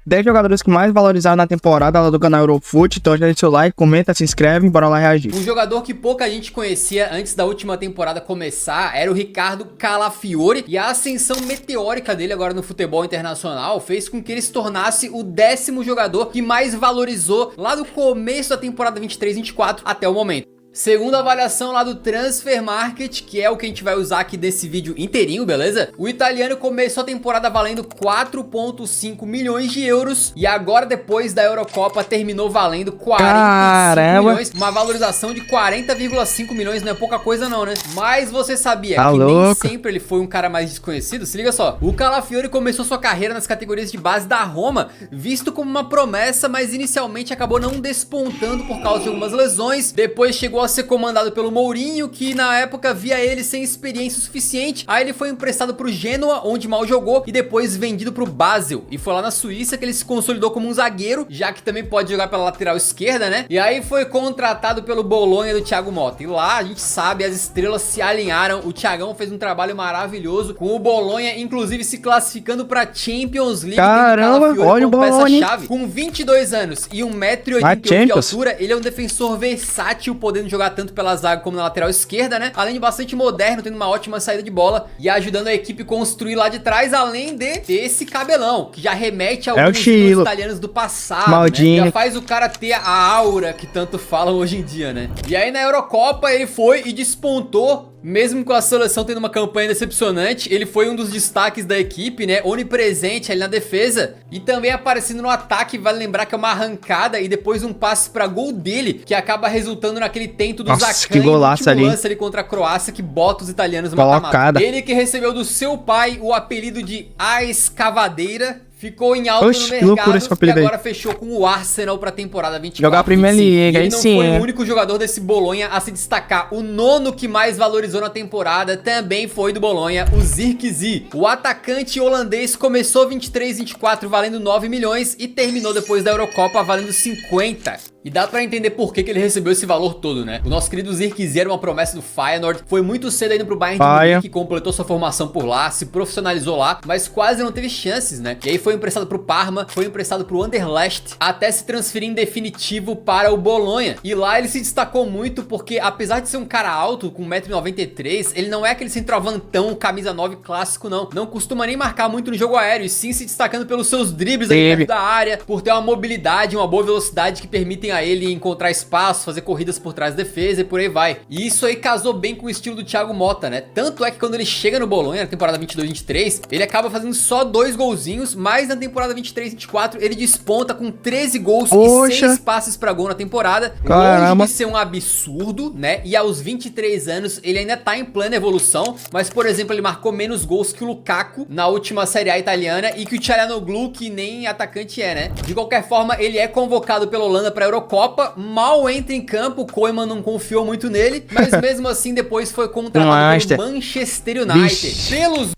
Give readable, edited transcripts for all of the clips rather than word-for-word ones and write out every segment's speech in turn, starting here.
10 jogadores que mais valorizaram na temporada lá do canal Eurofoot. Então já deixa o like, comenta, se inscreve e bora lá reagir. Um jogador que pouca gente conhecia antes da última temporada começar era o Ricardo Calafiori. E a ascensão meteórica dele agora no futebol internacional fez com que ele se tornasse o 10º jogador que mais valorizou lá do começo da temporada 23-24 até o momento. Segundo a avaliação lá do Transfer Market, que é o que a gente vai usar aqui desse vídeo inteirinho, beleza? O italiano começou a temporada valendo 4,5 milhões de euros e agora depois da Eurocopa terminou valendo 45 milhões, uma valorização de 40,5 milhões, não é pouca coisa não, né? Mas você sabia que nem sempre ele foi um cara mais desconhecido? Se liga só, o Calafiori começou sua carreira nas categorias de base da Roma, visto como uma promessa, mas inicialmente acabou não despontando por causa de algumas lesões, depois chegou a ser comandado pelo Mourinho, que na época via ele sem experiência suficiente. Aí ele foi emprestado pro Genoa, onde mal jogou, e depois vendido pro Basel. E foi lá na Suíça que ele se consolidou como um zagueiro, já que também pode jogar pela lateral esquerda, né? E aí foi contratado pelo Bolonha do Thiago Motta. E lá, a gente sabe, as estrelas se alinharam. O Thiagão fez um trabalho maravilhoso, com o Bolonha, inclusive, se classificando pra Champions League. Caramba, olha o Bolonha. Com 22 anos e 1,88 m de altura, ele é um defensor versátil, podendo jogar tanto pela zaga como na lateral esquerda, né? Além de bastante moderno, tendo uma ótima saída de bola e ajudando a equipe a construir lá de trás, além de ter esse cabelão, que já remete a alguns italianos do passado, né? Já faz o cara ter a aura que tanto falam hoje em dia, né? E aí na Eurocopa ele foi e despontou. Mesmo com a seleção tendo uma campanha decepcionante, ele foi um dos destaques da equipe, né? Onipresente ali na defesa e também aparecendo no ataque. Vale lembrar que é uma arrancada e depois um passe pra gol dele, que acaba resultando naquele tento do Zaccagni, que golaço ali. Lance ali contra a Croácia, que bota os italianos mata-mata. Ele que recebeu do seu pai o apelido de A Escavadeira. Ficou em alta no mercado e agora fechou com o Arsenal pra temporada 24. Jogar a Premier League, aí sim. Ele não foi o único jogador desse Bolonha a se destacar. O 9º que mais valorizou na temporada também foi do Bolonha, o Zirkzee. O atacante holandês começou 23-24 valendo 9 milhões e terminou depois da Eurocopa valendo 50. E dá pra entender por que ele recebeu esse valor todo, né? O nosso querido Zirkzee era uma promessa do Feyenoord, foi muito cedo indo pro Bayern de Munique, completou sua formação por lá, se profissionalizou lá, mas quase não teve chances, né? E aí foi emprestado pro Parma, foi emprestado pro Anderlecht, até se transferir em definitivo para o Bolonha. E lá ele se destacou muito porque, apesar de ser um cara alto, com 1,93 m, ele não é aquele centroavantão, camisa 9 clássico, não. Não costuma nem marcar muito no jogo aéreo, e sim se destacando pelos seus dribles aí dentro da área, por ter uma mobilidade, uma boa velocidade que permitem a ele encontrar espaço, fazer corridas por trás da defesa e por aí vai. E isso aí casou bem com o estilo do Thiago Motta, né? Tanto é que quando ele chega no Bolonha, na temporada 22-23, ele acaba fazendo só 2 golzinhos, mas na temporada 23-24 ele desponta com 13 gols e 6 passes pra gol na temporada. Longe de ser um absurdo, né? E aos 23 anos ele ainda tá em plena evolução, mas por exemplo, ele marcou menos gols que o Lukaku na última Série A italiana e que o Çalhanoğlu, que nem atacante é, né? De qualquer forma, ele é convocado pela Holanda pra Eurocopa, mal entra em campo, o Koeman não confiou muito nele, mas mesmo assim depois foi contratado pelo Manchester United.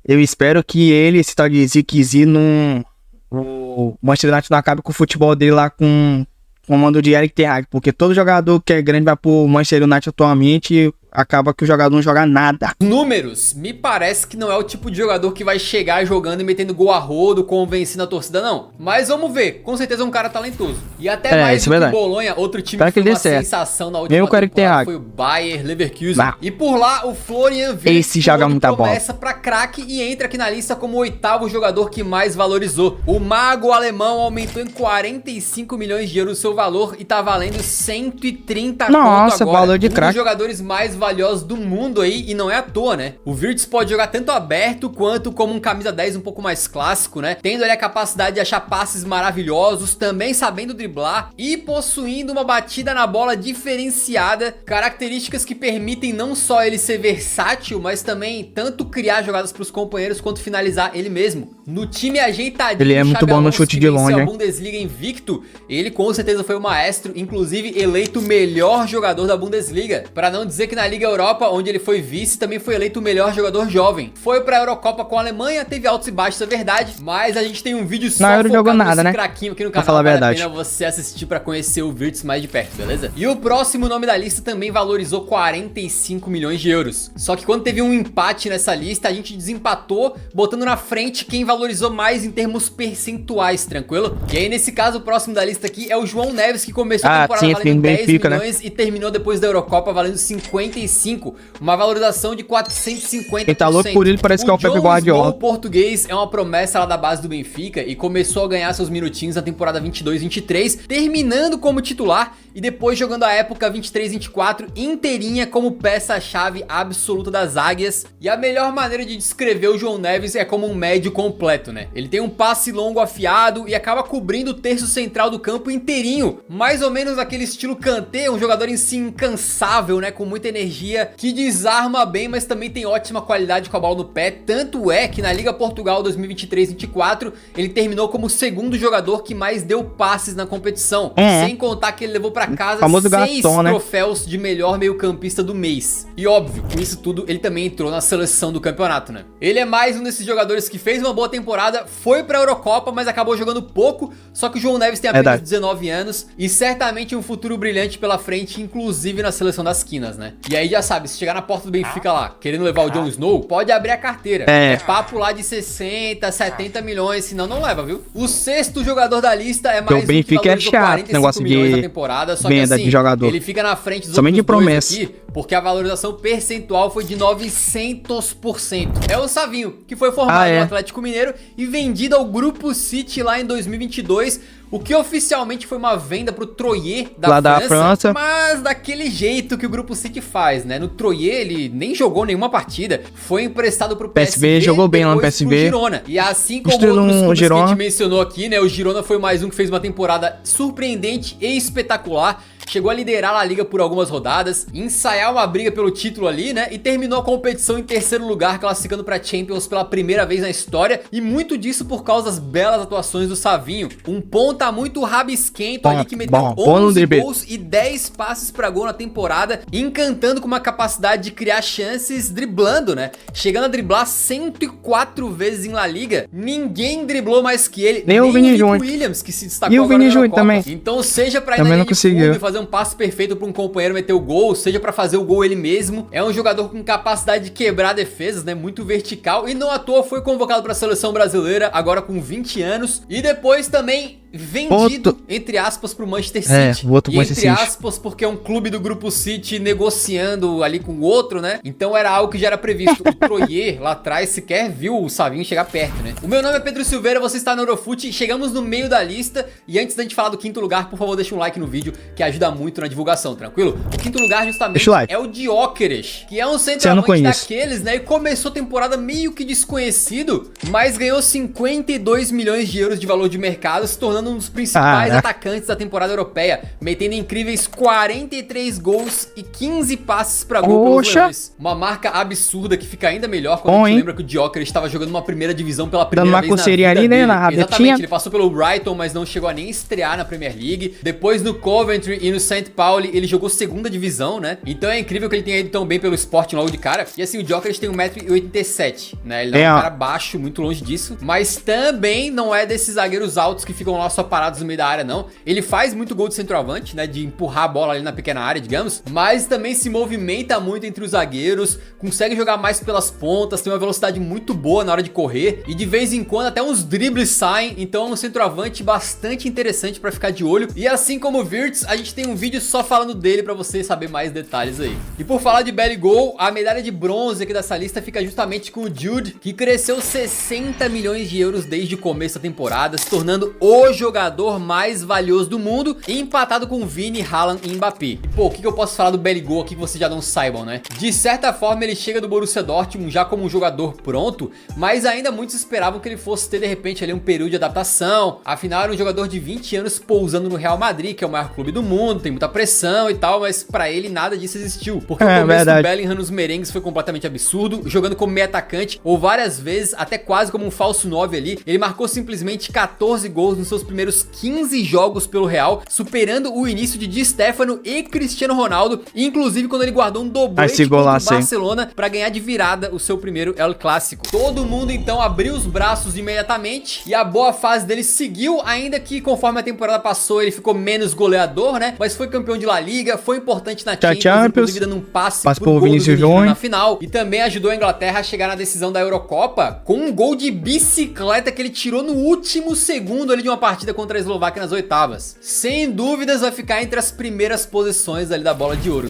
Eu espero que ele, esse tal de Zirkzee, o Manchester United não acabe com o futebol dele lá com o comando de Erik ten Hag, porque todo jogador que é grande vai pro Manchester United atualmente, acaba que o jogador não joga nada. Números, me parece que não é o tipo de jogador que vai chegar jogando e metendo gol a rodo, convencendo a torcida, não. Mas vamos ver, com certeza é um cara talentoso. E até mais do que o Bolonha, outro time que foi uma sensação na última temporada foi o Bayer Leverkusen. E por lá, o Florian Wirtz começa pra craque e entra aqui na lista como o 8º jogador que mais valorizou. O mago alemão aumentou em 45 milhões de euros o seu valor e tá valendo 130 conto agora. Valor de craque. Um dos jogadores mais valiosos do mundo aí, e não é à toa, né? O Wirtz pode jogar tanto aberto quanto como um camisa 10 um pouco mais clássico, né? Tendo ali a capacidade de achar passes maravilhosos, também sabendo driblar e possuindo uma batida na bola diferenciada, características que permitem não só ele ser versátil, mas também tanto criar jogadas para os companheiros quanto finalizar ele mesmo. No time ajeitadinho, ele é muito bom no chute de longe, a Bundesliga invicto, ele com certeza foi o maestro, inclusive eleito o melhor jogador da Bundesliga, para não dizer que na Liga Europa, onde ele foi vice, também foi eleito o melhor jogador jovem. Foi pra Eurocopa com a Alemanha, teve altos e baixos, é verdade, mas a gente tem um vídeo só focado nesse craquinho aqui no canal, vale a pena você assistir pra conhecer o Wirtz mais de perto, beleza? E o próximo nome da lista também valorizou 45 milhões de euros. Só que quando teve um empate nessa lista, a gente desempatou, botando na frente quem valorizou valorizou mais em termos percentuais, tranquilo? E aí, nesse caso, o próximo da lista aqui é o João Neves, que começou a temporada valendo 10 milhões, né? E terminou depois da Eurocopa valendo 55, uma valorização de 450%. Quem tá louco por ele parece que é o Pepe Guardiola. O português é uma promessa lá da base do Benfica e começou a ganhar seus minutinhos na temporada 22-23, terminando como titular e depois jogando a época 23-24 inteirinha como peça-chave absoluta das Águias. E a melhor maneira de descrever o João Neves é como um médio completo, né? Ele tem um passe longo afiado e acaba cobrindo o terço central do campo inteirinho, mais ou menos aquele estilo Kanté, um jogador em si incansável, né? Com muita energia, que desarma bem, mas também tem ótima qualidade com a bola no pé. Tanto é que na Liga Portugal 2023-24 ele terminou como o segundo jogador que mais deu passes na competição, sem contar que ele levou pra casa 6 troféus de melhor meio-campista do mês. E óbvio, com isso tudo ele também entrou na seleção do campeonato, né? Ele é mais um desses jogadores que fez uma boa temporada, foi pra Eurocopa, mas acabou jogando pouco. Só que o João Neves tem apenas 19 anos e certamente um futuro brilhante pela frente, inclusive na seleção das quinas, né? E aí já sabe, se chegar na porta do Benfica lá, querendo levar o Jon Snow, pode abrir a carteira. É papo lá de 60, 70 milhões, senão não leva, viu? O sexto jogador da lista é mais o Benfica é chato, negócio milhões na temporada, só venda que assim, de jogador. Ele fica na frente dos somente de promessa aqui, porque a valorização percentual foi de 900%. É o Savinho, que foi formado no Atlético Mineiro e vendido ao Grupo City lá em 2022, o que oficialmente foi uma venda pro Troyes da França, mas daquele jeito que o Grupo City faz, né? No Troyes ele nem jogou nenhuma partida, foi emprestado pro PSV, jogou bem lá no PSV, Girona. E assim como outros clubes que a gente mencionou aqui, né? O Girona foi mais um que fez uma temporada surpreendente e espetacular. Chegou a liderar a liga por algumas rodadas, ensaiar uma briga pelo título ali, né? E terminou a competição em terceiro lugar, classificando pra Champions pela primeira vez na história. E muito disso por causa das belas atuações do Savinho. Um ponta muito rabisquento ali que meteu 11 gols e 10 passes pra gol na temporada, encantando com uma capacidade de criar chances driblando, né? Chegando a driblar 104 vezes em La Liga. Ninguém driblou mais que ele. Nem o Vini Júnior. Williams, que se destacou e o Vini Júnior também. Então seja pra ir na linha de fundo e fazer um passe perfeito para um companheiro meter o gol, seja para fazer o gol ele mesmo. É um jogador com capacidade de quebrar defesas, né? Muito vertical e não à toa foi convocado para a seleção brasileira agora com 20 anos e depois também vendido, entre aspas, pro Manchester City. E entre aspas, porque é um clube do Grupo City negociando ali com o outro, né? Então era algo que já era previsto. O Troyes lá atrás sequer viu o Savinho chegar perto, né? O meu nome é Pedro Silveira, você está no Eurofute, chegamos no meio da lista e antes da gente falar do quinto lugar, por favor, deixa um like no vídeo que ajuda muito na divulgação, tranquilo? O quinto lugar justamente é o Gyökeres, que é um centroavante daqueles, né? E começou a temporada meio que desconhecido, mas ganhou 52 milhões de euros de valor de mercado, se tornando um dos principais atacantes da temporada europeia, metendo incríveis 43 gols e 15 passes pra gol pelos Leões. Uma marca absurda que fica ainda melhor quando a gente lembra que o Gyökeres estava jogando uma primeira divisão pela primeira vez na vida ali, dele. Né, na exatamente, ele passou pelo Brighton, mas não chegou a nem estrear na Premier League. Depois no Coventry e no St. Pauli ele jogou segunda divisão, né? Então é incrível que ele tenha ido tão bem pelo Sporting logo de cara. E assim, o Gyökeres tem 1,87 m, né? Ele não é um cara baixo, muito longe disso, mas também não é desses zagueiros altos que ficam lá só parados no meio da área, não. Ele faz muito gol de centroavante, né? De empurrar a bola ali na pequena área, digamos, mas também se movimenta muito entre os zagueiros, consegue jogar mais pelas pontas, tem uma velocidade muito boa na hora de correr e de vez em quando até uns dribles saem, então é um centroavante bastante interessante pra ficar de olho. E assim como o Wirtz, a gente tem um vídeo só falando dele pra você saber mais detalhes aí. E por falar de Belly Goal, a medalha de bronze aqui dessa lista fica justamente com o Jude, que cresceu 60 milhões de euros desde o começo da temporada, se tornando o jogador mais valioso do mundo, empatado com Vini, Haaland e Mbappé. E pô, o que eu posso falar do Belly Goal aqui que vocês já não saibam, né? De certa forma ele chega do Borussia Dortmund já como um jogador pronto, mas ainda muitos esperavam que ele fosse ter de repente ali um período de adaptação. Afinal era um jogador de 20 anos pousando no Real Madrid, que é o maior clube do mundo, tem muita pressão e tal, mas pra ele nada disso existiu, porque o começo do Bellingham nos merengues foi completamente absurdo, jogando como meio atacante ou várias vezes até quase como um falso 9 ali. Ele marcou simplesmente 14 gols nos seus primeiros 15 jogos pelo Real, superando o início de Di Stéfano e Cristiano Ronaldo, inclusive quando ele guardou um doblete contra o Barcelona para ganhar de virada o seu primeiro El Clássico. Todo mundo então abriu os braços imediatamente e a boa fase dele seguiu, ainda que conforme a temporada passou ele ficou menos goleador, né? Mas foi campeão de La Liga, foi importante na Champions, inclusive dando um passe pro gol do Júnior na final, e também ajudou a Inglaterra a chegar na decisão da Eurocopa com um gol de bicicleta que ele tirou no último segundo ali de uma partida contra a Eslováquia nas oitavas. Sem dúvidas vai ficar entre as primeiras posições ali da bola de ouro.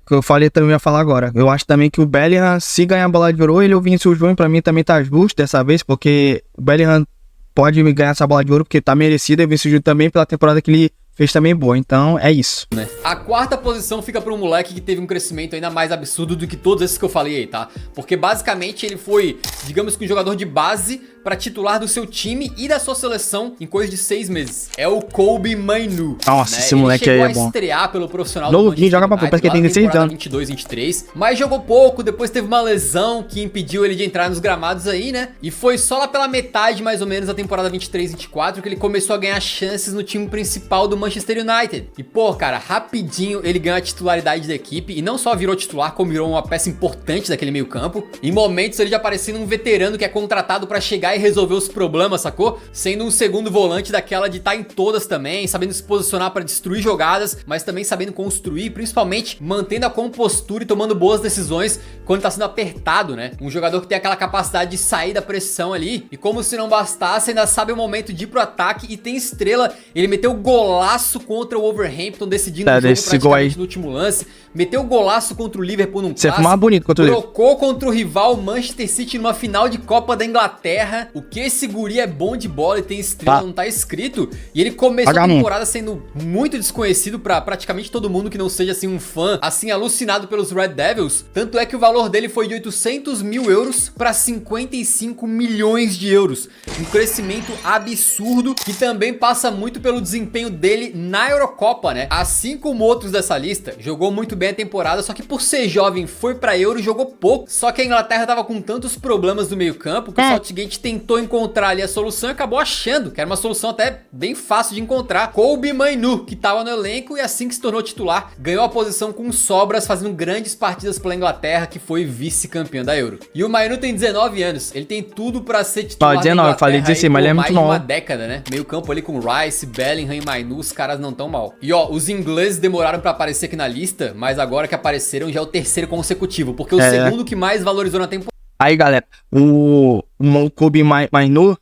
Que eu falei também, ia falar agora. Eu acho também que o Bellingham, se ganhar a bola de ouro, ele ou o Vinícius Júnior, pra mim também tá justo dessa vez, porque o Bellingham pode ganhar essa bola de ouro, porque tá merecido, e o Vinícius Júnior também pela temporada que ele fez também boa, então é isso, né? A quarta posição fica para um moleque que teve um crescimento ainda mais absurdo do que todos esses que eu falei aí, tá? Porque basicamente ele foi, digamos que um jogador de base para titular do seu time e da sua seleção em coisa de 6 meses. É o Kobbie Mainoo. Nossa, né? esse moleque aí é bom. Ele chegou a estrear pelo profissional do Manchester United, joga pra pouco, parece que ele tem 16 anos. 22, 23, mas jogou pouco, depois teve uma lesão que impediu ele de entrar nos gramados aí, né? E foi só lá pela metade, mais ou menos, da temporada 23, 24 que ele começou a ganhar chances no time principal do Manchester United. E pô, cara, rapidinho ele ganhou a titularidade da equipe e não só virou titular, como virou uma peça importante daquele meio campo. Em momentos ele já parecendo um veterano que é contratado pra chegar e resolver os problemas, sacou? Sendo um segundo volante daquela de estar em todas também, sabendo se posicionar pra destruir jogadas, mas também sabendo construir, principalmente mantendo a compostura e tomando boas decisões quando tá sendo apertado, né? Um jogador que tem aquela capacidade de sair da pressão ali e, como se não bastasse, ainda sabe o momento de ir pro ataque e tem estrela. Ele meteu golaço contra o Wolverhampton, decidindo o jogo praticamente no último lance. Meteu golaço contra o Liverpool num clássico. Você bonito contra o Liverpool. Trocou contra o rival Manchester City numa final de Copa da Inglaterra. O que esse guri é bom de bola e tem estrela, não tá escrito. E ele começou a temporada sendo muito desconhecido pra praticamente todo mundo que não seja assim um fã, assim alucinado pelos Red Devils. Tanto é que o valor dele foi de 800 mil euros pra 55 milhões de euros. Um crescimento absurdo que também passa muito pelo desempenho dele na Eurocopa, né? Assim como outros dessa lista, jogou muito bem a temporada, só que por ser jovem foi pra Euro e jogou pouco. Só que a Inglaterra tava com tantos problemas no meio campo que o Southgate tentou encontrar ali a solução e acabou achando, que era uma solução até bem fácil de encontrar. Kobbie Mainoo, que tava no elenco e assim que se tornou titular, ganhou a posição com sobras, fazendo grandes partidas pela Inglaterra, que foi vice-campeã da Euro. E o Mainoo tem 19 anos, ele tem tudo pra ser titular 19, eu falei 16, mas ele é muito novo. Mais de uma década, né? Meio campo ali com Rice, Bellingham e Mainoo, os caras não tão mal. E ó, os ingleses demoraram pra aparecer aqui na lista, mas agora que apareceram já é o terceiro consecutivo, porque o segundo que mais valorizou na temporada. Aí, galera, o Kobbie Mainoo,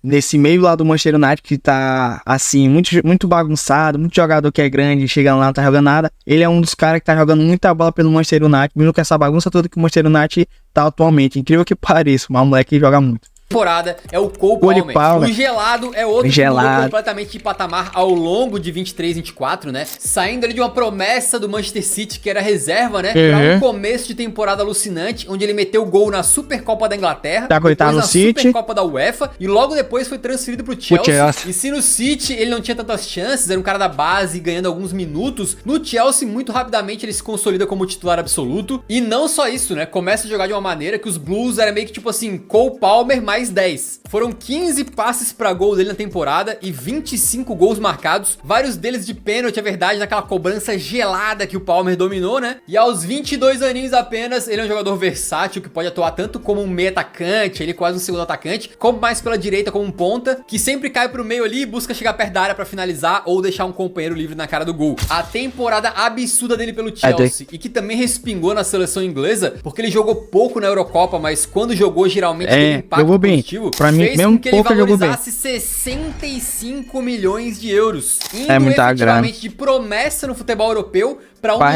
nesse meio lá do Manchester United, que tá assim, muito bagunçado, muito jogador que é grande, chega lá, não tá jogando nada. Ele é um dos caras que tá jogando muita bola pelo Manchester United, mesmo com essa bagunça toda que o Manchester United tá atualmente. Incrível que pareça, mas o moleque joga muito. Temporada é o Cole Palmer. O gelado é outro que mudou completamente de patamar ao longo de 23, 24, né? Saindo ali de uma promessa do Manchester City, que era reserva, né? Pra um começo de temporada alucinante, onde ele meteu gol na Supercopa da Inglaterra, depois na Supercopa da UEFA, e logo depois foi transferido pro Chelsea. E se no City ele não tinha tantas chances, era um cara da base ganhando alguns minutos, no Chelsea muito rapidamente ele se consolida como titular absoluto. E não só isso, né? Começa a jogar de uma maneira que os Blues era meio que tipo assim, Cole Palmer mais 10. Foram 15 passes pra gol dele na temporada e 25 gols marcados, vários deles de pênalti, é verdade, naquela cobrança gelada que o Palmer dominou, né? E aos 22 aninhos apenas, ele é um jogador versátil que pode atuar tanto como um meio atacante, ele quase um segundo atacante, como mais pela direita como um ponta, que sempre cai pro meio ali e busca chegar perto da área pra finalizar ou deixar um companheiro livre na cara do gol. A temporada absurda dele pelo Chelsea e que também respingou na seleção inglesa, porque ele jogou pouco na Eurocopa, mas quando jogou geralmente teve impacto positivo, pra mim, mesmo com que ele valorizasse 65 milhões de euros, indo muita grana. de promessa no futebol europeu para um dos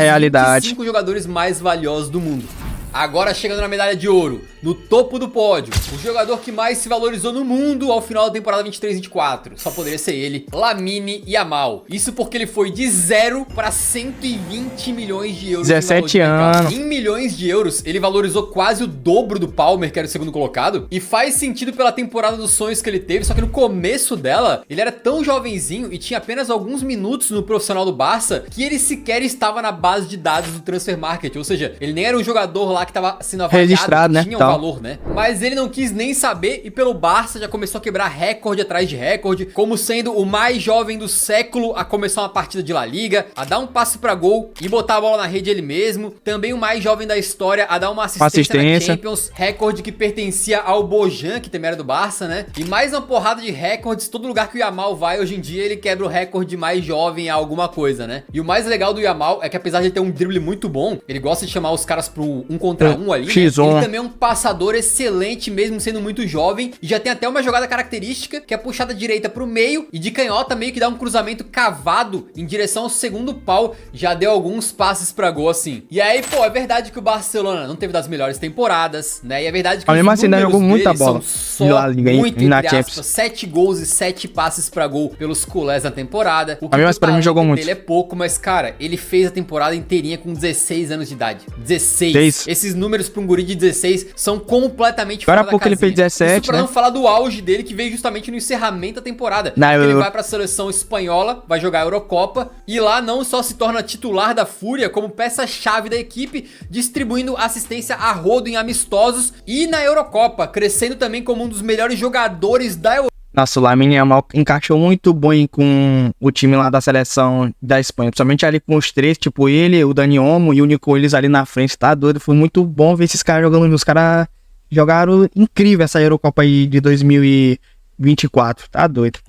25 jogadores mais valiosos do mundo. Agora chegando na medalha de ouro, no topo do pódio, o jogador que mais se valorizou no mundo ao final da temporada 23-24. Só poderia ser ele, Lamine Yamal. Isso porque ele foi de 0 para 120 milhões de euros. 17 anos. Em milhões de euros, ele valorizou quase o dobro do Palmer, que era o segundo colocado. E faz sentido pela temporada dos sonhos que ele teve, só que no começo dela, ele era tão jovenzinho e tinha apenas alguns minutos no profissional do Barça, que ele sequer estava na base de dados do Transfer Market. Ou seja, ele nem era um jogador lá lá que tava sendo avaliado, registrado, né? Tinha um valor, né? Mas ele não quis nem saber e pelo Barça já começou a quebrar recorde atrás de recorde, como sendo o mais jovem do século a começar uma partida de La Liga, a dar um passe pra gol e botar a bola na rede ele mesmo. Também o mais jovem da história a dar uma assistência na Champions, recorde que pertencia ao Bojan, que também era do Barça, né? E mais uma porrada de recordes, todo lugar que o Yamal vai hoje em dia ele quebra o recorde mais jovem a alguma coisa, né? E o mais legal do Yamal é que apesar de ele ter um drible muito bom, ele gosta de chamar os caras pro 1 contra 1 ali, né? Ele também é um passador excelente mesmo sendo muito jovem e já tem até uma jogada característica que é puxada direita pro meio e de canhota meio que dá um cruzamento cavado em direção ao segundo pau, já deu alguns passes pra gol assim. E aí, pô, é verdade que o Barcelona não teve das melhores temporadas, né? E é verdade que os números dele jogou muita bola. São só muito, entre aspas, 7 gols e 7 passes pra gol pelos culés na temporada. O que pra mim jogou muito. Ele é pouco, mas cara, ele fez a temporada inteirinha com 16 anos de idade. 16. Esses números pra um guri de 16 são completamente fora da casinha. Ele fez 17, isso pra não falar do auge dele, que veio justamente no encerramento da temporada. Ele vai pra seleção espanhola, vai jogar a Eurocopa, e lá não só se torna titular da Fúria, como peça-chave da equipe, distribuindo assistência a rodo em amistosos e na Eurocopa, crescendo também como um dos melhores jogadores da Europa. Nossa, o Lamine Yamal encaixou muito bem com o time lá da seleção da Espanha, principalmente ali com os três, tipo ele, o Dani Olmo e o Nico Williams ali na frente, tá doido, foi muito bom ver esses caras jogando, os caras jogaram incrível essa Eurocopa aí de 2024, tá doido.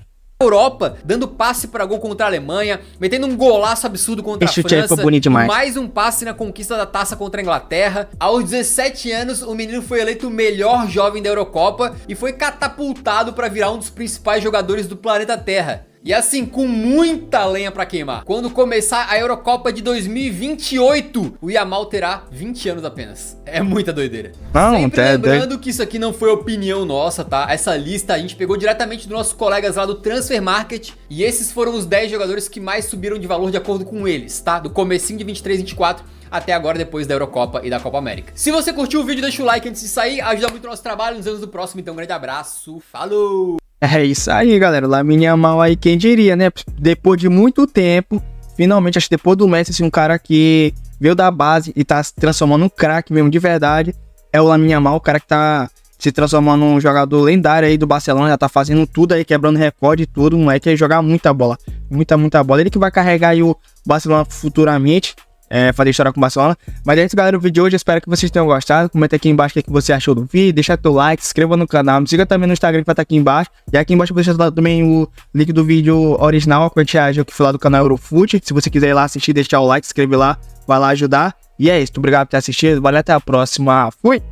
Europa, dando passe pra gol contra a Alemanha, metendo um golaço absurdo contra a França, foi bonito demais. Mais um passe na conquista da taça contra a Inglaterra. Aos 17 anos, o menino foi eleito o melhor jovem da Eurocopa e foi catapultado pra virar um dos principais jogadores do planeta Terra. E assim, com muita lenha pra queimar. Quando começar a Eurocopa de 2028, o Yamal terá 20 anos apenas. É muita doideira. Sempre lembrando que isso aqui não foi opinião nossa, tá? Essa lista a gente pegou diretamente dos nossos colegas lá do Transfer Market. E esses foram os 10 jogadores que mais subiram de valor de acordo com eles, tá? Do comecinho de 23 e 24 até agora, depois da Eurocopa e da Copa América. Se você curtiu o vídeo, deixa o like antes de sair. Ajuda muito o nosso trabalho. Nos vemos no próximo. Então, um grande abraço. Falou! É isso aí, galera. O Lamine Yamal aí, quem diria, né? Depois de muito tempo, finalmente, acho que depois do Messi, assim, um cara que veio da base e tá se transformando num craque mesmo, de verdade, é o Lamine Yamal, o cara que tá se transformando num jogador lendário aí do Barcelona, já tá fazendo tudo aí, quebrando recorde e tudo, um moleque aí jogar muita bola, muita bola. Ele que vai carregar aí o Barcelona futuramente, fazer história com o Barcelona. Mas é isso, galera, o vídeo de hoje. Espero que vocês tenham gostado. Comenta aqui embaixo o que você achou do vídeo. Deixa teu like, se inscreva no canal. Me siga também no Instagram que vai estar aqui embaixo. E aqui embaixo eu vou deixar também o link do vídeo original com a reagem que foi lá do canal Eurofoot. Se você quiser ir lá assistir, deixar o like, se inscrever lá, vai lá ajudar. E é isso, muito obrigado por ter assistido. Valeu, até a próxima. Fui!